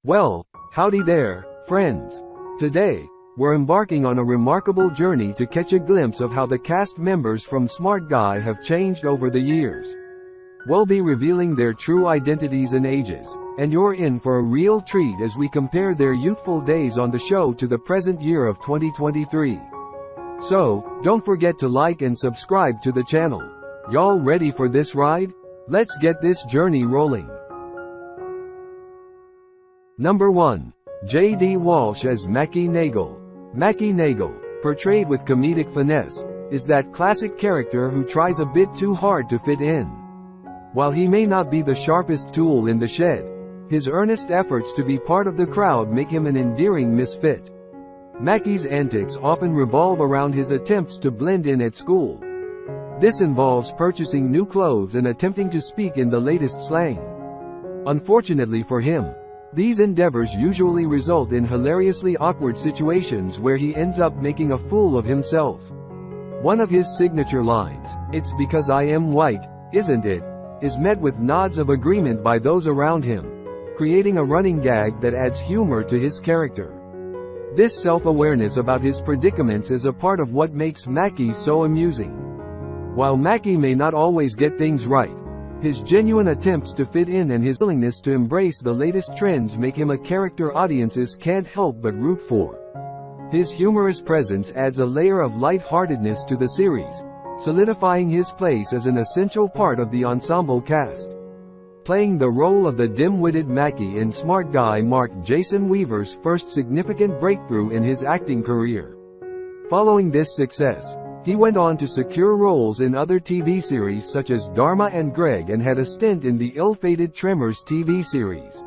Well, howdy there, friends. Today, we're embarking on a remarkable journey to catch a glimpse of how the cast members from Smart Guy have changed over the years. We'll be revealing their true identities and ages, and you're in for a real treat as we compare their youthful days on the show to the present year of 2023. So, don't forget to like and subscribe to the channel. Y'all ready for this ride? Let's get this journey rolling. Number 1. J.D. Walsh as Mackie Nagel. Mackie Nagel, portrayed with comedic finesse, is that classic character who tries a bit too hard to fit in. While he may not be the sharpest tool in the shed, his earnest efforts to be part of the crowd make him an endearing misfit. Mackie's antics often revolve around his attempts to blend in at school. This involves purchasing new clothes and attempting to speak in the latest slang. Unfortunately for him, these endeavors usually result in hilariously awkward situations where he ends up making a fool of himself. One of his signature lines, "It's because I am white, isn't it?" is met with nods of agreement by those around him, creating a running gag that adds humor to his character. This self-awareness about his predicaments is a part of what makes Mackie so amusing. While Mackie may not always get things right, his genuine attempts to fit in and his willingness to embrace the latest trends make him a character audiences can't help but root for. His humorous presence adds a layer of light-heartedness to the series, solidifying his place as an essential part of the ensemble cast. Playing the role of the dim-witted Mackie in Smart Guy marked Jason Weaver's first significant breakthrough in his acting career. Following this success, he went on to secure roles in other TV series such as Dharma and Greg and had a stint in the ill-fated Tremors TV series.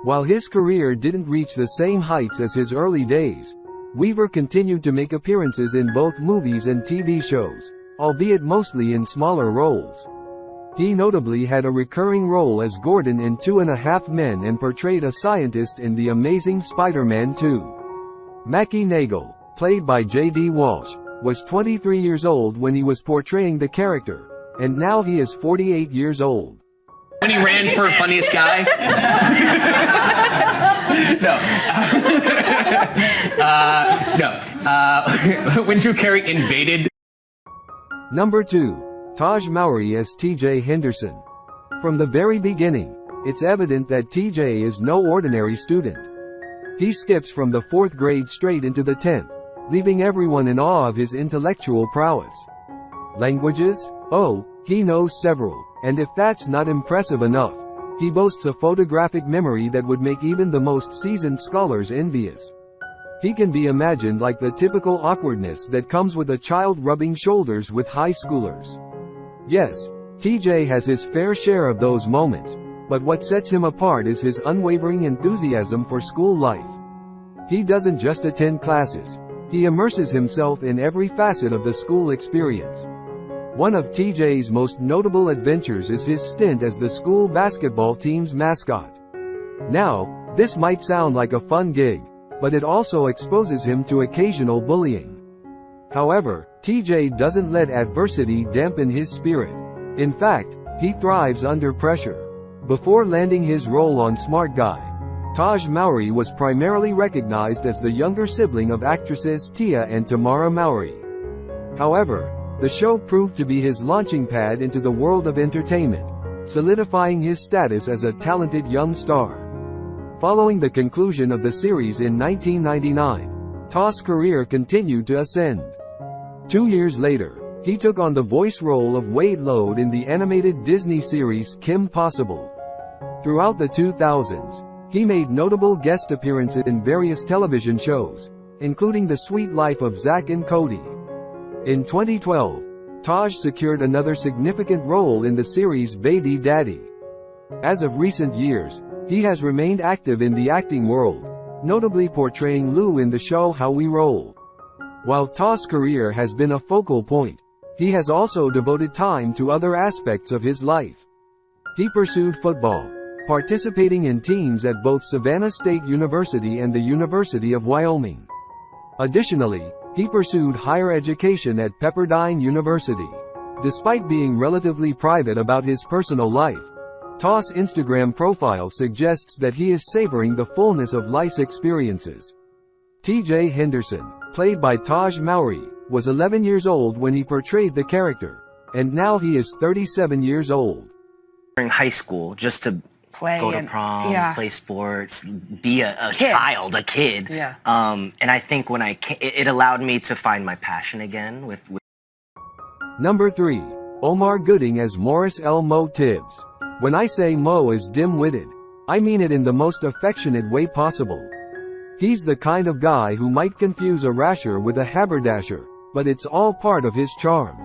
While his career didn't reach the same heights as his early days, Weaver continued to make appearances in both movies and TV shows, albeit mostly in smaller roles. He notably had a recurring role as Gordon in 2.5 Men and portrayed a scientist in The Amazing Spider-Man 2. Mackie Nagel, played by J.D. Walsh, was 23 years old when he was portraying the character, and now he is 48 years old. When he ran for funniest guy? When Drew Carey invaded. Number 2. Tahj Mowry as TJ Henderson. From the very beginning, it's evident that TJ is no ordinary student. He skips from the 4th grade straight into the 10th, leaving everyone in awe of his intellectual prowess. Languages? Oh, he knows several, and if that's not impressive enough, he boasts a photographic memory that would make even the most seasoned scholars envious. He can be imagined like the typical awkwardness that comes with a child rubbing shoulders with high schoolers. Yes, TJ has his fair share of those moments, but what sets him apart is his unwavering enthusiasm for school life. He doesn't just attend classes, he immerses himself in every facet of the school experience. One of TJ's most notable adventures is his stint as the school basketball team's mascot. Now, this might sound like a fun gig, but it also exposes him to occasional bullying. However, TJ doesn't let adversity dampen his spirit. In fact, he thrives under pressure. Before landing his role on Smart Guy, Tahj Mowry was primarily recognized as the younger sibling of actresses Tia and Tamara Mowry. However, the show proved to be his launching pad into the world of entertainment, solidifying his status as a talented young star. Following the conclusion of the series in 1999, Tahj's career continued to ascend. 2 years later, he took on the voice role of Wade Lode in the animated Disney series Kim Possible. Throughout the 2000s, he made notable guest appearances in various television shows, including The Sweet Life of Zack and Cody. In 2012, Tahj secured another significant role in the series Baby Daddy. As of recent years, he has remained active in the acting world, notably portraying Lou in the show How We Roll. While Tahj's career has been a focal point, he has also devoted time to other aspects of his life. He pursued football, participating in teams at both Savannah State University and the University of Wyoming. Additionally, he pursued higher education at Pepperdine University. Despite being relatively private about his personal life, Toss' Instagram profile suggests that he is savoring the fullness of life's experiences. TJ Henderson, played by Tahj Mowry, was 11 years old when he portrayed the character, and now he is 37 years old. During high school, just to go to prom, play sports, be a child, a kid. Yeah. And I think when it allowed me to find my passion again with Number 3. Omar Gooding as Morris L. Mo Tibbs. When I say Mo is dim-witted, I mean it in the most affectionate way possible. He's the kind of guy who might confuse a rasher with a haberdasher, but it's all part of his charm.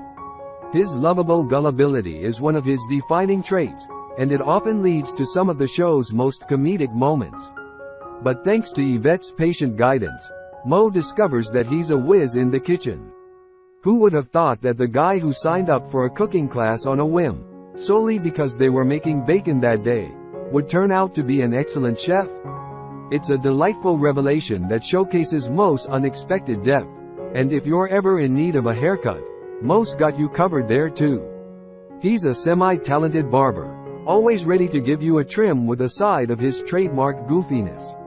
His lovable gullibility is one of his defining traits, and it often leads to some of the show's most comedic moments. But thanks to Yvette's patient guidance, Mo discovers that he's a whiz in the kitchen. Who would have thought that the guy who signed up for a cooking class on a whim, solely because they were making bacon that day, would turn out to be an excellent chef? It's a delightful revelation that showcases Mo's unexpected depth, and if you're ever in need of a haircut, Mo's got you covered there too. He's a semi-talented barber, always ready to give you a trim with a side of his trademark goofiness.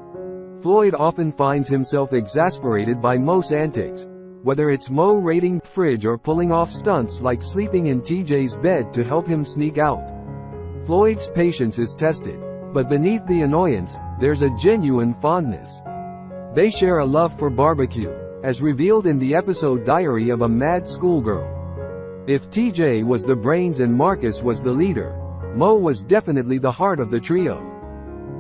Floyd often finds himself exasperated by Mo's antics, whether it's Mo raiding the fridge or pulling off stunts like sleeping in TJ's bed to help him sneak out. Floyd's patience is tested, but beneath the annoyance, there's a genuine fondness. They share a love for barbecue, as revealed in the episode Diary of a Mad Schoolgirl. If TJ was the brains and Marcus was the leader, Mo was definitely the heart of the trio.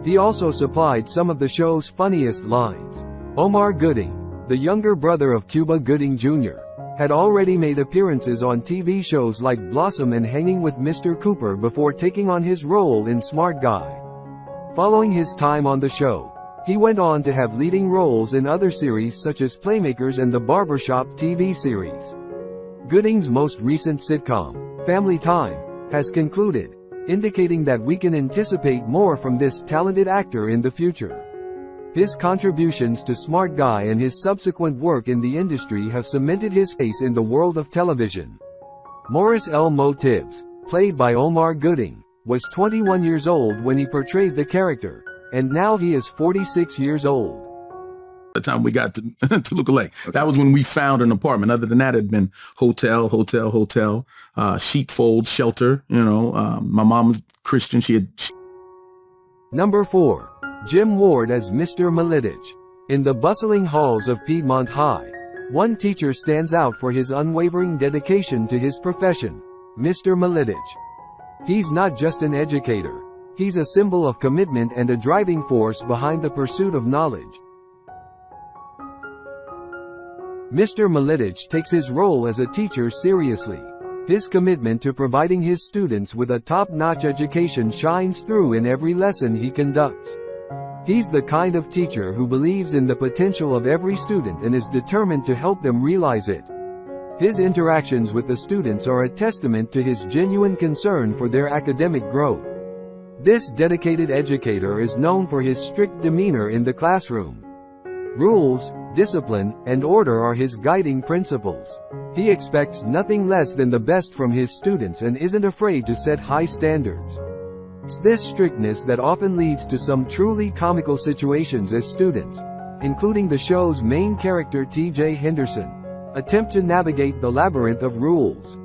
He also supplied some of the show's funniest lines. Omar Gooding, the younger brother of Cuba Gooding Jr., had already made appearances on TV shows like Blossom and Hanging with Mr. Cooper before taking on his role in Smart Guy. Following his time on the show, he went on to have leading roles in other series such as Playmakers and the Barbershop TV series. Gooding's most recent sitcom, Family Time, has concluded, indicating that we can anticipate more from this talented actor in the future. His contributions to Smart Guy and his subsequent work in the industry have cemented his place in the world of television. Morris L. Mo Tibbs, played by Omar Gooding, was 21 years old when he portrayed the character, and now he is 46 years old. The time we got to look alike. That was when we found an apartment. Other than that, it had been hotel, sheepfold, shelter. My mom was Christian. She had. Number 4. Jim Ward as Mr. Midic. In the bustling halls of Piedmont High, one teacher stands out for his unwavering dedication to his profession, Mr. Midic. He's not just an educator. He's a symbol of commitment and a driving force behind the pursuit of knowledge. Mr. Midic takes his role as a teacher seriously. His commitment to providing his students with a top-notch education shines through in every lesson he conducts. He's the kind of teacher who believes in the potential of every student and is determined to help them realize it. His interactions with the students are a testament to his genuine concern for their academic growth. This dedicated educator is known for his strict demeanor in the classroom. Rules, discipline, and order are his guiding principles. He expects nothing less than the best from his students and isn't afraid to set high standards. It's this strictness that often leads to some truly comical situations as students, including the show's main character TJ Henderson, attempt to navigate the labyrinth of rules.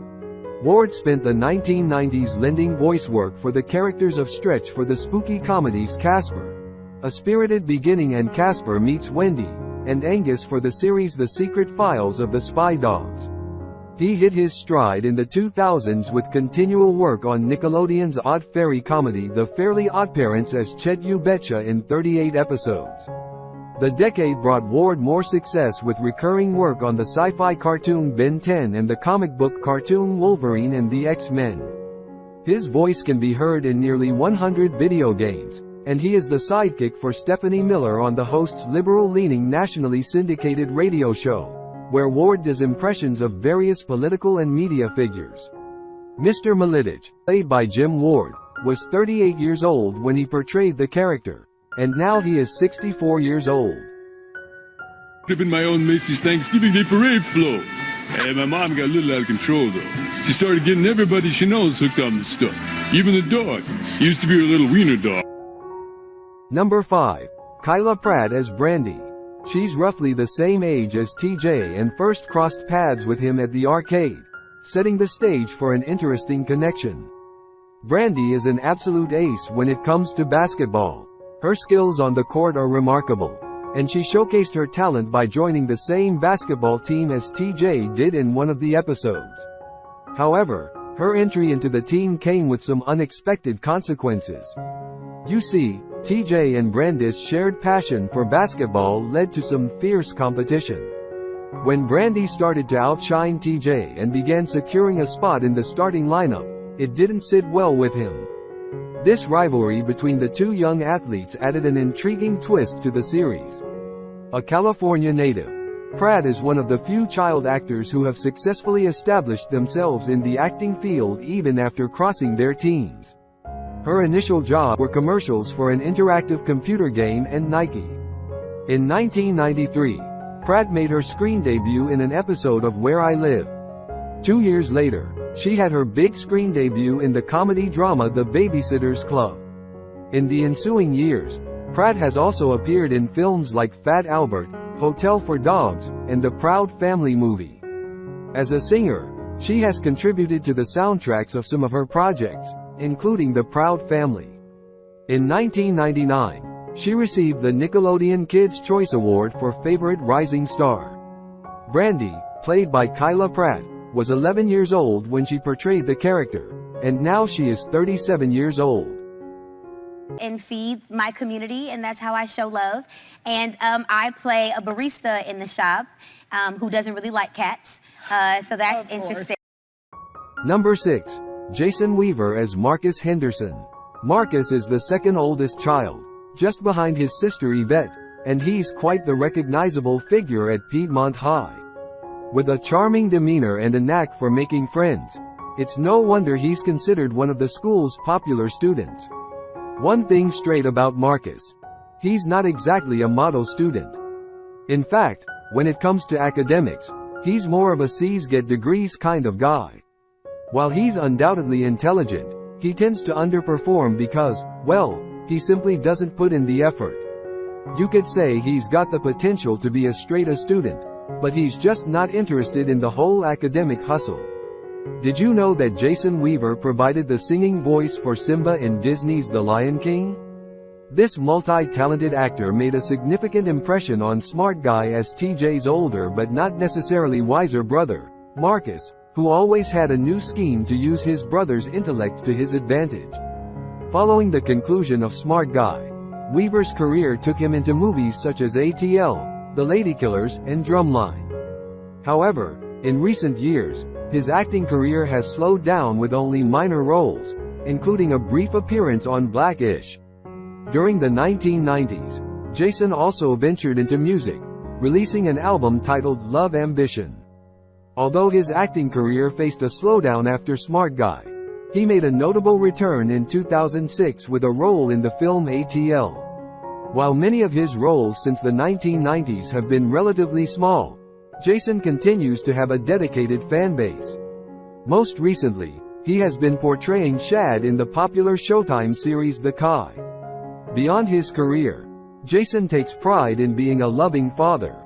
Ward spent the 1990s lending voice work for the characters of Stretch for the spooky comedies Casper, A Spirited Beginning and Casper Meets Wendy, and Angus for the series The Secret Files of the Spy Dogs. He hit his stride in the 2000s with continual work on Nickelodeon's Odd Fairy comedy The Fairly OddParents as Chet You Betcha in 38 episodes. The decade brought Ward more success with recurring work on the sci-fi cartoon Ben 10 and the comic book cartoon Wolverine and the X-Men. His voice can be heard in nearly 100 video games, and he is the sidekick for Stephanie Miller on the host's liberal-leaning nationally syndicated radio show, where Ward does impressions of various political and media figures. Mr. Midic, played by Jim Ward, was 38 years old when he portrayed the character, and now he is 64 years old. Up in my own Macy's Thanksgiving Day Parade float. Hey, my mom got a little out of control, though. She started getting everybody she knows hooked on the stuff. Even the dog. He used to be her little wiener dog. Number 5. Kyla Pratt as Brandy. She's roughly the same age as TJ and first crossed paths with him at the arcade, setting the stage for an interesting connection. Brandy is an absolute ace when it comes to basketball. Her skills on the court are remarkable, and she showcased her talent by joining the same basketball team as TJ did in one of the episodes. However, her entry into the team came with some unexpected consequences. You see, TJ and Brandy's shared passion for basketball led to some fierce competition. When Brandy started to outshine TJ and began securing a spot in the starting lineup, it didn't sit well with him. This rivalry between the two young athletes added an intriguing twist to the series. A California native, Pratt is one of the few child actors who have successfully established themselves in the acting field even after crossing their teens. Her initial job were commercials for an interactive computer game and Nike. In 1993, Pratt made her screen debut in an episode of Where I Live. 2 years later, she had her big screen debut in the comedy drama The Babysitter's Club. In the ensuing years, Pratt has also appeared in films like Fat Albert, Hotel for Dogs, and The Proud Family movie. As a singer, she has contributed to the soundtracks of some of her projects, including The Proud Family. In 1999, she received the Nickelodeon Kids' Choice Award for Favorite Rising Star. Brandy, played by Kyla Pratt, was 11 years old when she portrayed the character, and now she is 37 years old. And feed my community, and that's how I show love. And I play a barista in the shop who doesn't really like cats, so that's interesting. Number 6. Jason Weaver as Marcus Henderson. Marcus is the second oldest child, just behind his sister Yvette, and he's quite the recognizable figure at Piedmont High. With a charming demeanor and a knack for making friends, it's no wonder he's considered one of the school's popular students. One thing straight about Marcus: he's not exactly a model student. In fact, when it comes to academics, he's more of a C's get degrees kind of guy. While he's undoubtedly intelligent, he tends to underperform because, well, he simply doesn't put in the effort. You could say he's got the potential to be a straight A student, but he's just not interested in the whole academic hustle. Did you know that Jason Weaver provided the singing voice for Simba in Disney's The Lion King? This multi-talented actor made a significant impression on Smart Guy as TJ's older but not necessarily wiser brother, Marcus, who always had a new scheme to use his brother's intellect to his advantage. Following the conclusion of Smart Guy, Weaver's career took him into movies such as ATL, The Ladykillers, and Drumline. However, in recent years, his acting career has slowed down with only minor roles, including a brief appearance on Black-ish. During the 1990s, Jason also ventured into music, releasing an album titled Love Ambition. Although his acting career faced a slowdown after Smart Guy, he made a notable return in 2006 with a role in the film ATL. While many of his roles since the 1990s have been relatively small, Jason continues to have a dedicated fan base. Most recently, he has been portraying Shad in the popular Showtime series The Kai. Beyond his career, Jason takes pride in being a loving father.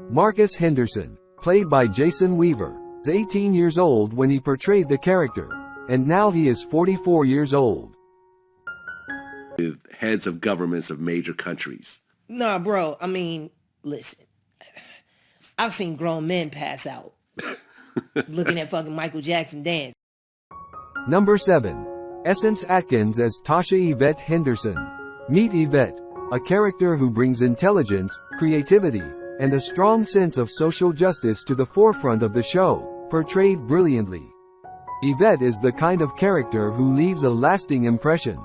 Marcus Henderson, played by Jason Weaver, was 18 years old when he portrayed the character, and now he is 44 years old. With heads of governments of major countries. Nah, bro, I mean, listen. I've seen grown men pass out looking at fucking Michael Jackson dance. Number 7. Essence Atkins as Tasha Yvette Henderson. Meet Yvette, a character who brings intelligence, creativity, and a strong sense of social justice to the forefront of the show, portrayed brilliantly. Yvette is the kind of character who leaves a lasting impression.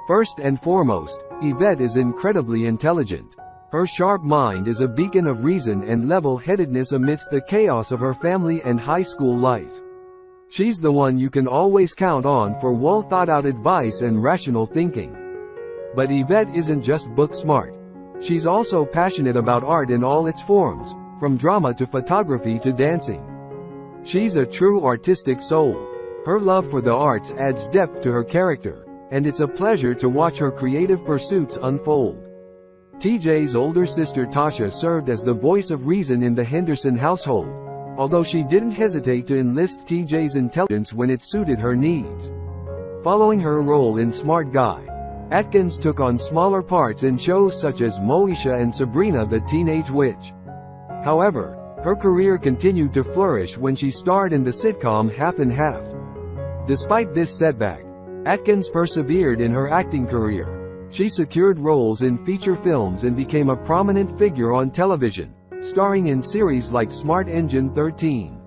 First and foremost, Yvette is incredibly intelligent. Her sharp mind is a beacon of reason and level-headedness amidst the chaos of her family and high school life. She's the one you can always count on for well-thought-out advice and rational thinking. But Yvette isn't just book smart. She's also passionate about art in all its forms, from drama to photography to dancing. She's a true artistic soul. Her love for the arts adds depth to her character, and it's a pleasure to watch her creative pursuits unfold. TJ's older sister Tasha served as the voice of reason in the Henderson household, although she didn't hesitate to enlist TJ's intelligence when it suited her needs. Following her role in Smart Guy, Atkins took on smaller parts in shows such as Moesha and Sabrina the Teenage Witch. However, her career continued to flourish when she starred in the sitcom Half and Half. Despite this setback, Atkins persevered in her acting career. She secured roles in feature films and became a prominent figure on television, starring in series like Smart Engine 13.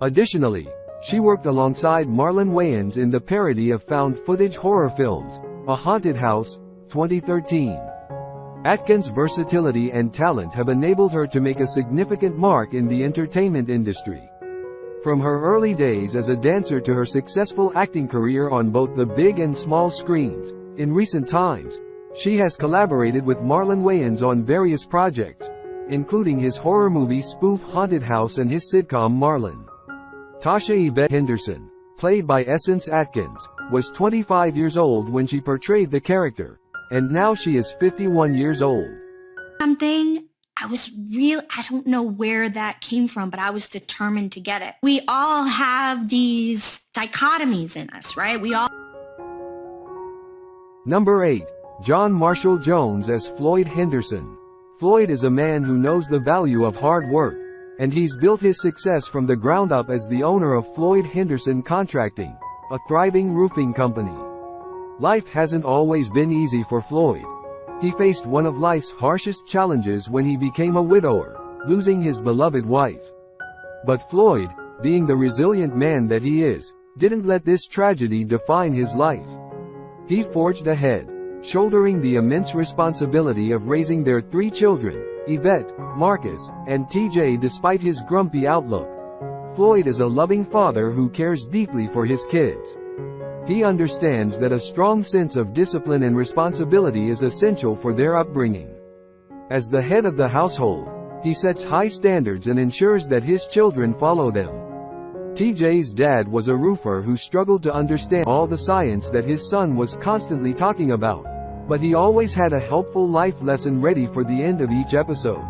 Additionally, she worked alongside Marlon Wayans in the parody of found footage horror films, A Haunted House, 2013. Atkins' versatility and talent have enabled her to make a significant mark in the entertainment industry. From her early days as a dancer to her successful acting career on both the big and small screens, in recent times, she has collaborated with Marlon Wayans on various projects, including his horror movie spoof Haunted House and his sitcom Marlon. Tasha Yvette Henderson, played by Essence Atkins, was 25 years old when she portrayed the character, and now she is 51 years old. I don't know where that came from, but I was determined to get it. We all have these dichotomies in us, right? Number 8. John Marshall Jones as Floyd Henderson. Floyd is a man who knows the value of hard work, and he's built his success from the ground up as the owner of Floyd Henderson Contracting, a thriving roofing company. Life hasn't always been easy for Floyd. He faced one of life's harshest challenges when he became a widower, losing his beloved wife. But Floyd, being the resilient man that he is, didn't let this tragedy define his life. He forged ahead, shouldering the immense responsibility of raising their 3 children, Yvette, Marcus, and TJ. Despite his grumpy outlook, Floyd is a loving father who cares deeply for his kids. He understands that a strong sense of discipline and responsibility is essential for their upbringing. As the head of the household, he sets high standards and ensures that his children follow them. TJ's dad was a roofer who struggled to understand all the science that his son was constantly talking about, but he always had a helpful life lesson ready for the end of each episode.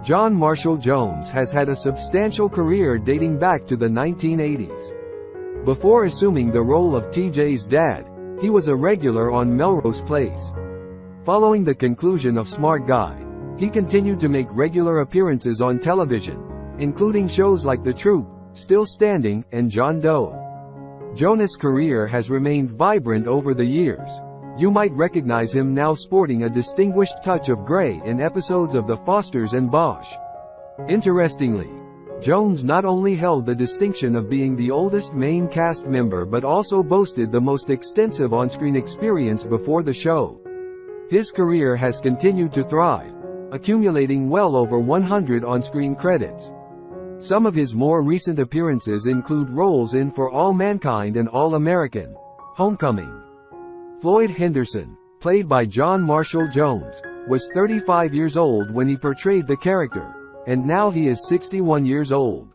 John Marshall Jones has had a substantial career dating back to the 1980s. Before assuming the role of TJ's dad, he was a regular on Melrose Place. Following the conclusion of Smart Guy, he continued to make regular appearances on television, including shows like The Troop, Still Standing, and John Doe. Jonas' career has remained vibrant over the years. You might recognize him now sporting a distinguished touch of gray in episodes of The Fosters and Bosch. Interestingly, Jones not only held the distinction of being the oldest main cast member but also boasted the most extensive on-screen experience before the show. His career has continued to thrive, accumulating well over 100 on-screen credits. Some of his more recent appearances include roles in For All Mankind and All-American, Homecoming. Floyd Henderson, played by John Marshall Jones, was 35 years old when he portrayed the character, and now he is 61 years old.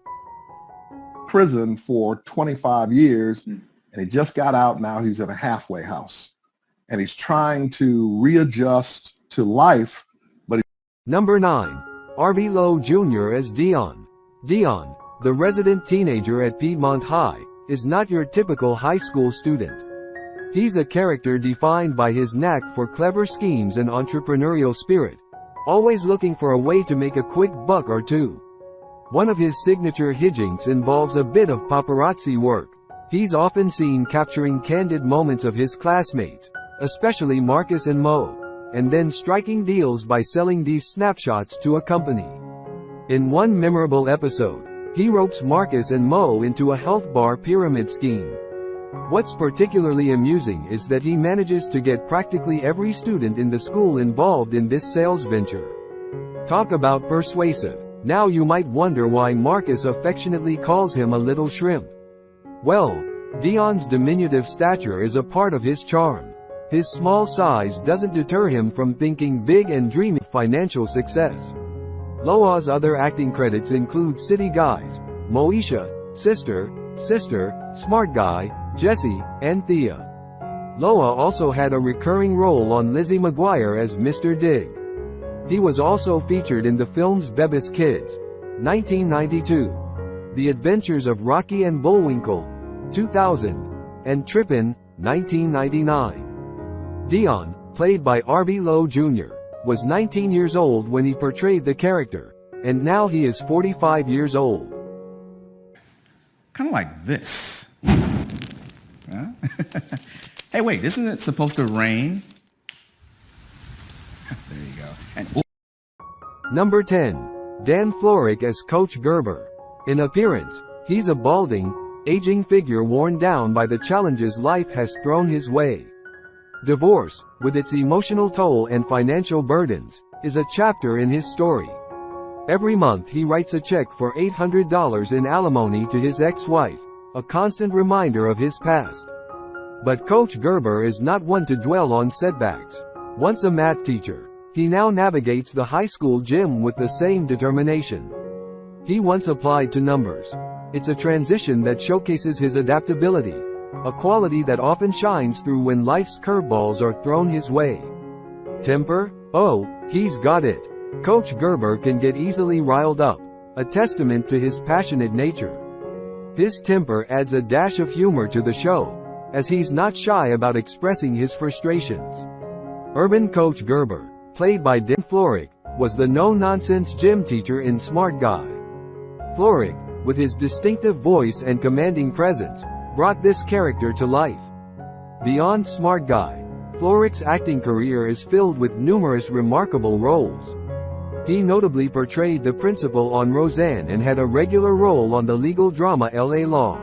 Prison for 25 years, and he just got out. Now he's at a halfway house, and he's trying to readjust to life. But Number 9. R.B. Lowe Jr. as Dion. Dion, the resident teenager at Piedmont High, is not your typical high school student. He's a character defined by his knack for clever schemes and entrepreneurial spirit, always looking for a way to make a quick buck or two. One of his signature hijinks involves a bit of paparazzi work. He's often seen capturing candid moments of his classmates, especially Marcus and Mo, and then striking deals by selling these snapshots to a company. In one memorable episode, he ropes Marcus and Mo into a health bar pyramid scheme. What's particularly amusing is that he manages to get practically every student in the school involved in this sales venture. Talk about persuasive. Now you might wonder why Marcus affectionately calls him a little shrimp. Well, Dion's diminutive stature is a part of his charm. His small size doesn't deter him from thinking big and dreaming financial success. Lowe's other acting credits include City Guys, Moesha, Sister, Smart Guy, Jesse, and Thea. Loa also had a recurring role on Lizzie McGuire as Mr. Dig. He was also featured in the films Bevis Kids, 1992, The Adventures of Rocky and Bullwinkle, 2000, and Trippin', 1999. Dion, played by R.B. Lowe Jr., was 19 years old when he portrayed the character, and now he is 45 years old. Kind of like this. Huh? Hey, wait, isn't it supposed to rain? There you go. And Number 10. Dan Floric as Coach Gerber. In appearance, he's a balding, aging figure worn down by the challenges life has thrown his way. Divorce, with its emotional toll and financial burdens, is a chapter in his story. Every month he writes a check for $800 in alimony to his ex-wife, a constant reminder of his past. But Coach Gerber is not one to dwell on setbacks. Once a math teacher, he now navigates the high school gym with the same determination he once applied to numbers. It's a transition that showcases his adaptability, a quality that often shines through when life's curveballs are thrown his way. Temper? Oh, he's got it. Coach Gerber can get easily riled up, a testament to his passionate nature. His temper adds a dash of humor to the show, as he's not shy about expressing his frustrations. Urban Coach Gerber, played by Dan Floric, was the no-nonsense gym teacher in Smart Guy. Floric, with his distinctive voice and commanding presence, brought this character to life. Beyond Smart Guy, Floric's acting career is filled with numerous remarkable roles. He notably portrayed the principal on Roseanne and had a regular role on the legal drama L.A. Law.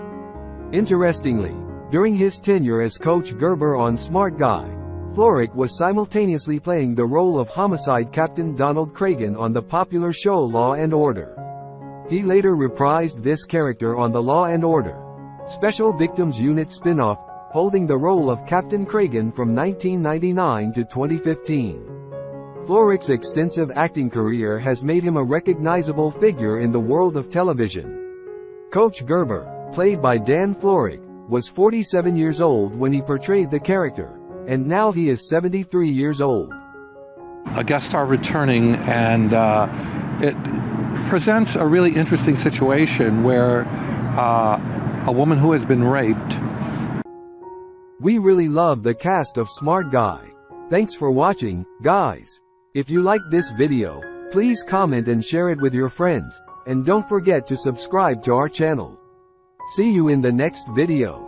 Interestingly, during his tenure as Coach Gerber on Smart Guy, Floric was simultaneously playing the role of homicide captain Donald Cragen on the popular show Law and Order. He later reprised this character on the Law and Order Special Victims Unit spin-off, holding the role of Captain Cragen from 1999 to 2015. Floric's extensive acting career has made him a recognizable figure in the world of television. Coach Gerber, played by Dan Floric, was 47 years old when he portrayed the character, and now he is 73 years old. A guest star returning, and it presents a really interesting situation where a woman who has been raped. We really love the cast of Smart Guy. Thanks for watching, guys. If you liked this video, please comment and share it with your friends, and don't forget to subscribe to our channel. See you in the next video.